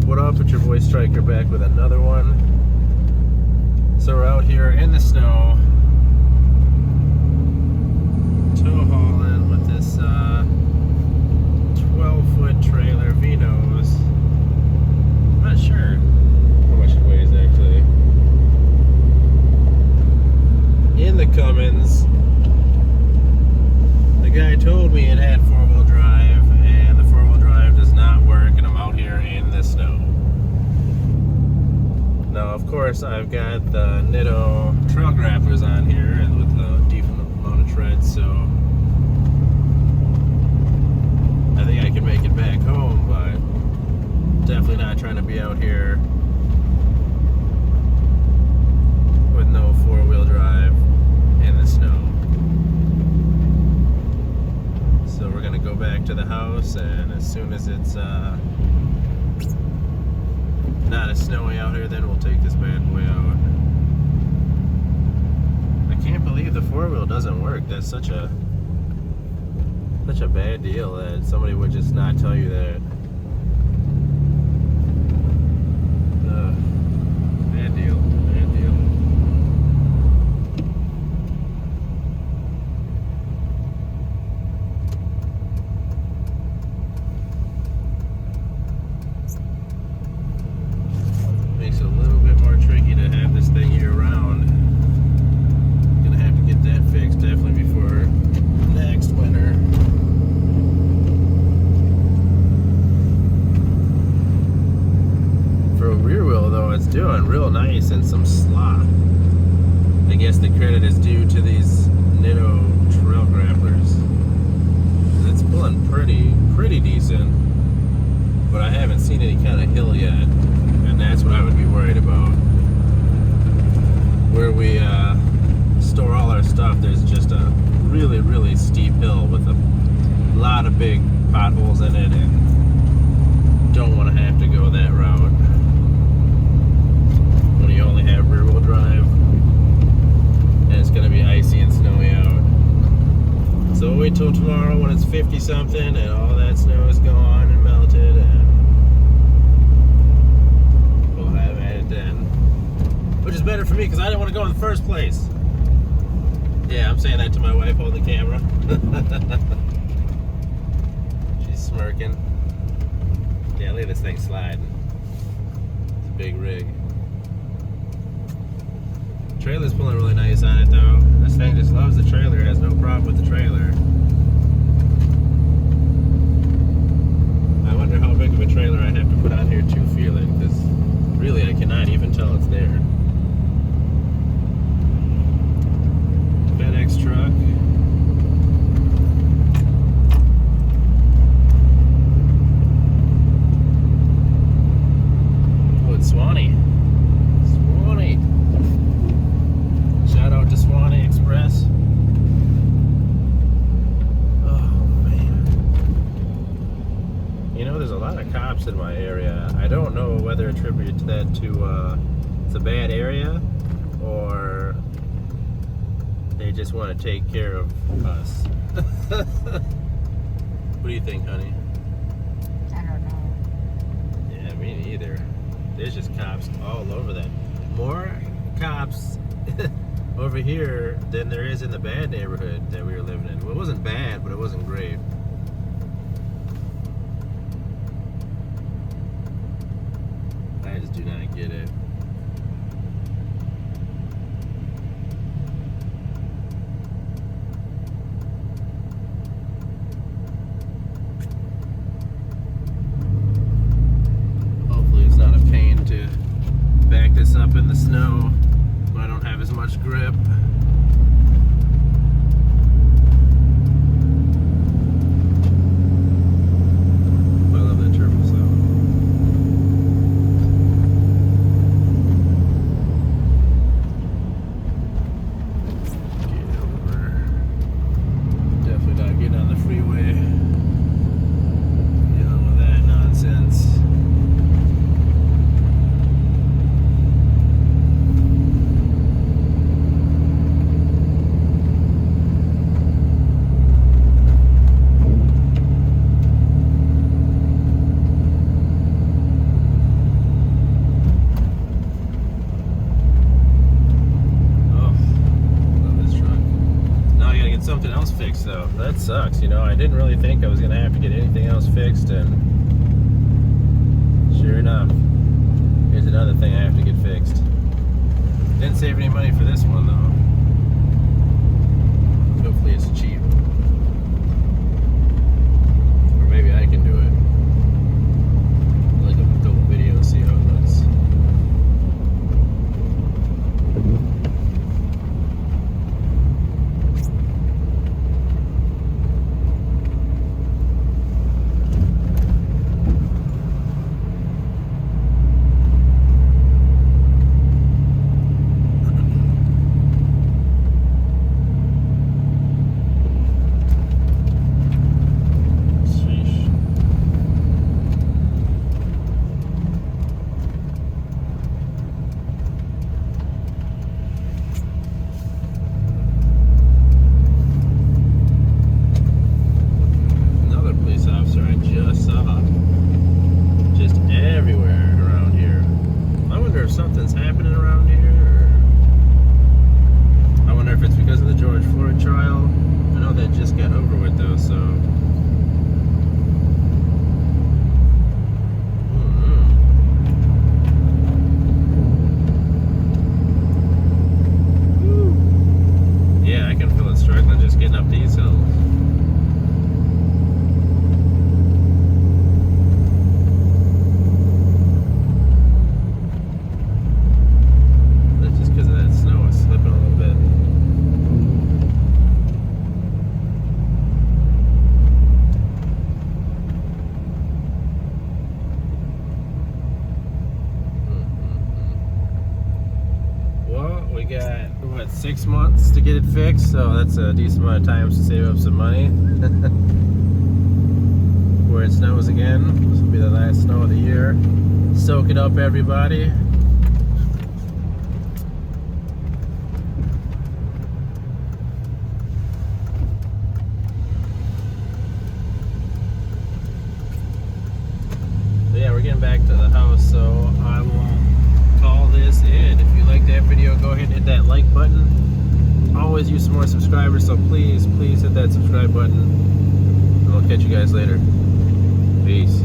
What up? It's your boy Striker back with another one. So we're out here in the snow, tow hauling with this 12-foot trailer, Vino's. I'm not sure how much it weighs actually. In the Cummins. The guy told me it had four-wheel drive, and the four-wheel drive does not work, and I'm out here in the snow. Now, of course, I've got the Nitto trail grapplers on here, and with a decent amount of tread, so I think I can make it back home, but definitely not trying to be out here with no four-wheel drive in the snow. So we're gonna go back to the house, and as soon as it's not as snowy out here, then we'll take this bad boy out. I can't believe the four-wheel doesn't work. That's such a bad deal that somebody would just not tell you that. Bad deal. Bad deal. Makes it a little bit more tricky to have this thing year round. Gonna have to get that fixed definitely before next winter. For a rear wheel though, it's doing real nice in some slop. I guess the credit is due to these Nitto trail grapplers. It's pulling pretty decent, but I haven't seen any kind of hill yet. And that's what I would be worried about. Where we store all our stuff, there's just a really steep hill with a lot of big potholes in it, and don't want to have to go that route when you only have rear wheel drive and it's going to be icy and snowy out. So we'll wait till tomorrow when it's 50 something and all that snow is gone and melted, and then, which is better for me because I didn't want to go in the first place. Yeah, I'm saying that to my wife holding the camera. She's smirking. Yeah, look at this thing sliding. It's a big rig. Trailer's pulling really nice on it though. This thing just loves the trailer, has no problem with the trailer. I wonder how big of a trailer I have to put on here to feel it, because really, I cannot even tell it's there. FedEx truck. Oh, it's Swanee. Swanee. Shout out to Swanee Express. Oh, man. You know, there's a lot of cops in my area. I don't know whether to attribute that to it's a bad area, or they just want to take care of us. What do you think, honey? I don't know. Yeah, me neither. There's just cops all over that. More cops over here than there is in the bad neighborhood that we were living in. Well, it wasn't bad, but it wasn't great. I just do not get it. Hopefully it's not a pain to back this up in the snow when I don't have as much grip. I love that turbo sound. sucks, you know. I didn't really think I was gonna have to get anything else fixed, and sure enough, here's another thing I have to get fixed. Didn't save any money for this one though. Hopefully it's cheap. Or maybe I can do it. Like a double video, see how it looks. We got, what, 6 months to get it fixed, so that's a decent amount of time to save up some money. Before it snows again. This will be the last snow of the year. Soak it up, everybody. But yeah, we're getting back to the house, so I will call this in. If you like that video, go ahead and hit that like button. Always use some more subscribers, so please hit that subscribe button, and I'll catch you guys later. Peace.